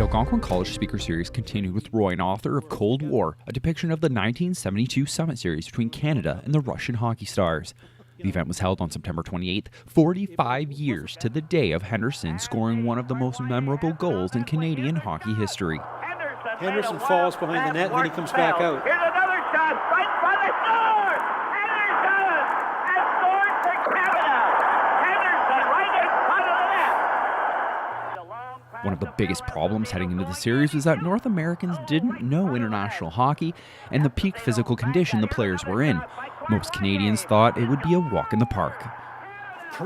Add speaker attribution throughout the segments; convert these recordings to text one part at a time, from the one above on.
Speaker 1: Algonquin College Speaker Series continued with Roy, an author of Cold War, a depiction of the 1972 Summit Series between Canada and the Russian hockey stars. The event was held on September 28th, 45 years to the day of Henderson scoring one of the most memorable goals in Canadian hockey history.
Speaker 2: Henderson falls behind the net and then he comes back out.
Speaker 3: Here's another shot, right in front of score! Henderson has scored for Canada! Henderson right in front of the net!
Speaker 1: One of the biggest problems heading into the series was that North Americans didn't know international hockey and the peak physical condition the players were in. Most Canadians thought it would be a walk in the park.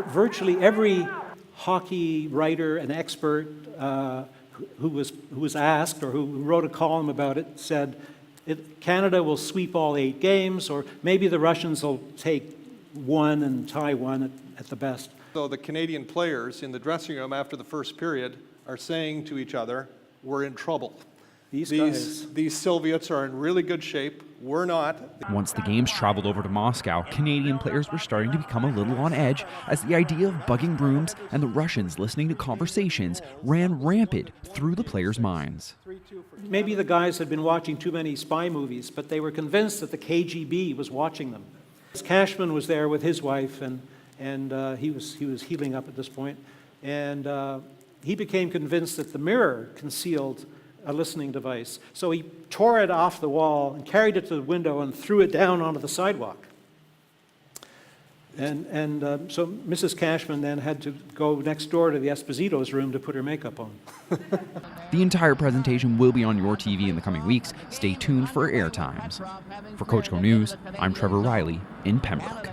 Speaker 2: Virtually every hockey writer and expert who was asked or who wrote a column about it said Canada will sweep all 8 games, or maybe the Russians will take one and tie one at the best.
Speaker 4: So the Canadian players in the dressing room after the first period are saying to each other, we're in trouble. These Soviets are in really good shape. We're not.
Speaker 1: Once the games traveled over to Moscow, Canadian players were starting to become a little on edge as the idea of bugging brooms and the Russians listening to conversations ran rampant through the players' minds.
Speaker 2: Maybe the guys had been watching too many spy movies, but they were convinced that the KGB was watching them. Cashman was there with his wife, and he was healing up at this point, and he became convinced that the mirror concealed a listening device. So he tore it off the wall and carried it to the window and threw it down onto the sidewalk. And so Mrs. Cashman then had to go next door to the Esposito's room to put her makeup on.
Speaker 1: The entire presentation will be on your TV in the coming weeks. Stay tuned for air times. For Coach Go News, I'm Trevor Riley in Pembroke.